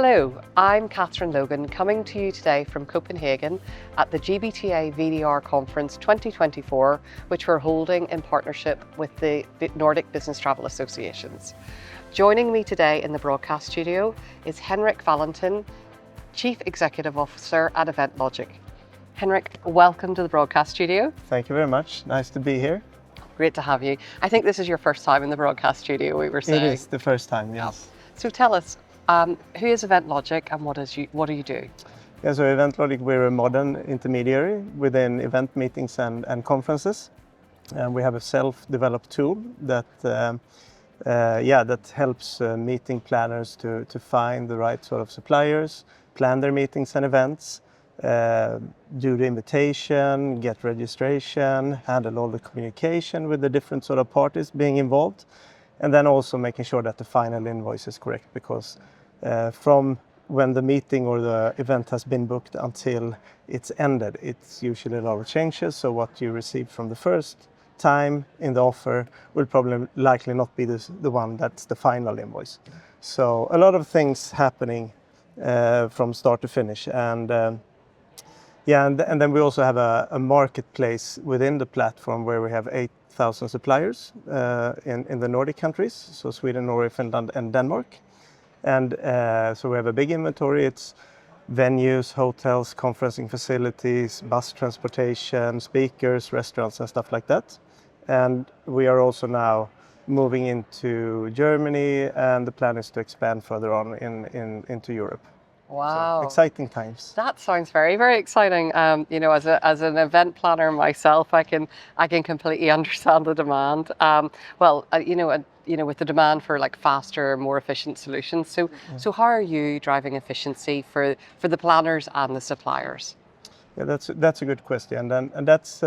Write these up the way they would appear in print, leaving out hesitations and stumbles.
Hello, I'm Catherine Logan, coming to you today from Copenhagen at the GBTA VDR Conference 2024, which we're holding in partnership with the Nordic Business Travel Associations. Joining me today in the broadcast studio is Henrik Vallentin, Chief Executive Officer at EventLogic. Henrik, welcome to the broadcast studio. Thank you very much. Nice to be here. Great to have you. I think this is your first time in the broadcast studio, we were saying. It is the first time, yes. So tell us, who is EventLogic and what do you do? Yeah, so EventLogic, we're a modern intermediary within event meetings and conferences. And we have a self-developed tool that that helps meeting planners to find the right sort of suppliers, plan their meetings and events, do the invitation, get registration, handle all the communication with the different sort of parties being involved, and then also making sure that the final invoice is correct, because from when the meeting or the event has been booked until it's ended, it's usually a lot of changes. So what you receive from the first time in the offer will probably likely not be the one that's the final invoice. So a lot of things happening from start to finish, and then we also have a marketplace within the platform where we have 8,000 suppliers in the Nordic countries, so Sweden, Norway, Finland, and Denmark. And so we have a big inventory. It's venues, hotels, conferencing facilities, bus transportation, speakers, restaurants, and stuff like that. And we are also now moving into Germany, and the plan is to expand further on into Europe. Wow. So, exciting times. That sounds very, very exciting. As an event planner myself, I can completely understand the demand. With the demand for like faster, more efficient solutions. So how are you driving efficiency for the planners and the suppliers? Yeah, that's a good question, and that's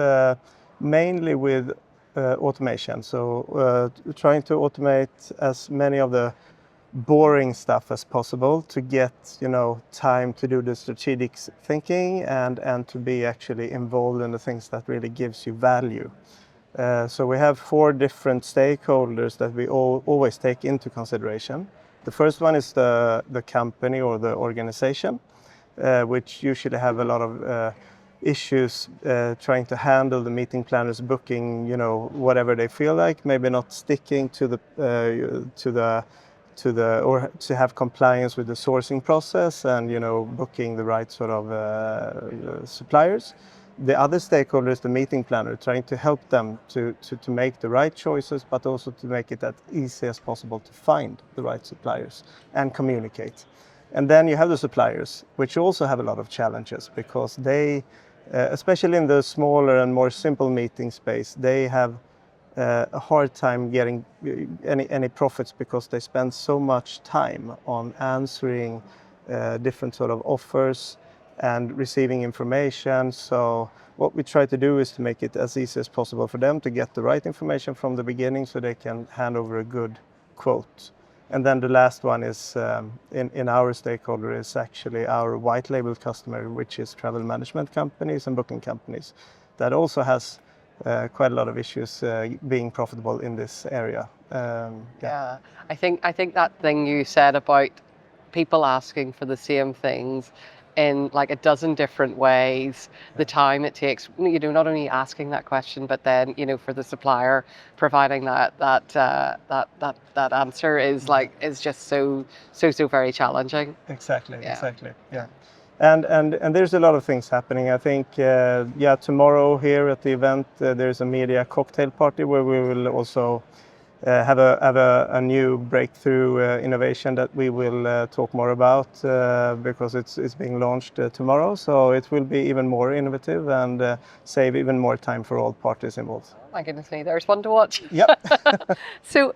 mainly with automation. So trying to automate as many of the boring stuff as possible to get time to do the strategic thinking and to be actually involved in the things that really gives you value. So we have 4 different stakeholders that we always take into consideration. The first one is the company or the organization, which usually have a lot of issues trying to handle the meeting planners booking whatever they feel like, maybe not sticking to to have compliance with the sourcing process and booking the right sort of suppliers. The other stakeholder is the meeting planner, trying to help them to make the right choices, but also to make it as easy as possible to find the right suppliers and communicate. And then you have the suppliers, which also have a lot of challenges, because they, especially in the smaller and more simple meeting space, they have a hard time getting any profits, because they spend so much time on answering different sort of offers and receiving information. So what we try to do is to make it as easy as possible for them to get the right information from the beginning, so they can hand over a good quote. And then the last one is in our stakeholder is actually our white label customer, which is travel management companies and booking companies, that also has quite a lot of issues being profitable in this area. I think that thing you said about people asking for the same things in like a dozen different ways, the time it takes, not only asking that question, but then for the supplier providing that answer is just so very challenging. Exactly. Yeah. And there's a lot of things happening. I think tomorrow here at the event there's a media cocktail party where we will also have a new breakthrough innovation that we will talk more about, because it's being launched tomorrow. So it will be even more innovative and save even more time for all parties involved. My goodness me, there's one to watch. Yep. So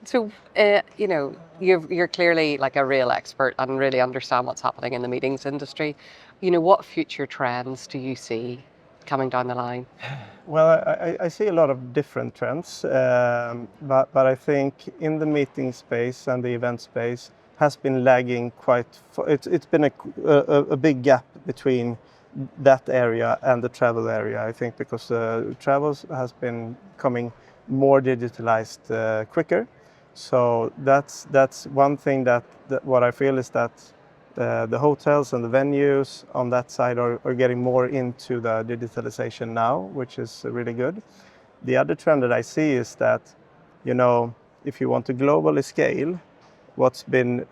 you're clearly like a real expert and really understand what's happening in the meetings industry. What future trends do you see coming down the line? Well, I see a lot of different trends, but I think in the meeting space and the event space has been lagging quite. It's been a big gap between that area and the travel area, I think, because travel has been coming more digitalized quicker. So that's one thing that what I feel is that The hotels and the venues on that side are getting more into the digitalization now, which is really good. The other trend that I see is that, if you want to globally scale, what's been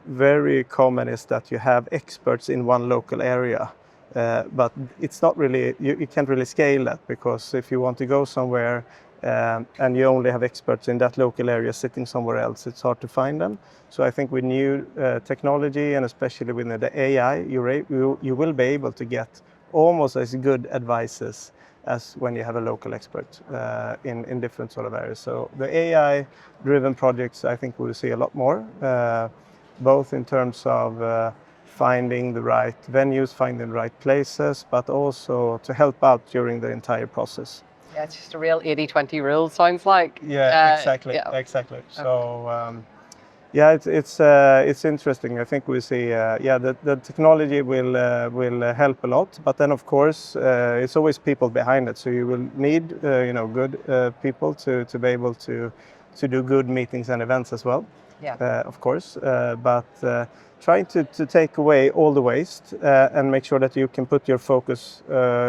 very common is that you have experts in one local area. But it's not really, you can't really scale that, because if you want to go somewhere and you only have experts in that local area sitting somewhere else, it's hard to find them. So I think with new technology, and especially with the AI, you will be able to get almost as good advices as when you have a local expert in different sort of areas. So the AI-driven projects, I think we'll see a lot more, both in terms of finding the right venues, finding the right places, but also to help out during the entire process. Yeah, it's just a real 80-20 rule, sounds like. Yeah, exactly. Yeah. Exactly. So, yeah, it's interesting. I think we see, the technology will help a lot, but then of course it's always people behind it. So you will need good people to be able to do good meetings and events as well. Yeah. Of course, but trying to take away all the waste and make sure that you can put your focus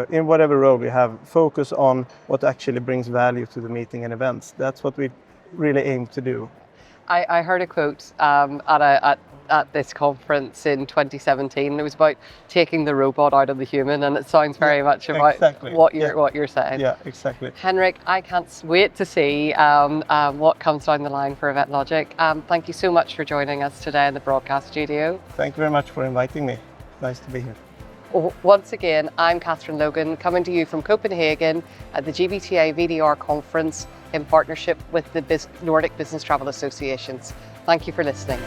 in whatever role you have, focus on what actually brings value to the meeting and events. That's what we really aim to do. I heard a quote at this conference in 2017. It was about taking the robot out of the human, and it sounds very much about what you're saying. Yeah, exactly. Henrik, I can't wait to see what comes down the line for EventLogic. Thank you so much for joining us today in the broadcast studio. Thank you very much for inviting me. Nice to be here. Once again, I'm Catherine Logan, coming to you from Copenhagen at the GBTA VDR conference in partnership with the Nordic Business Travel Associations. Thank you for listening.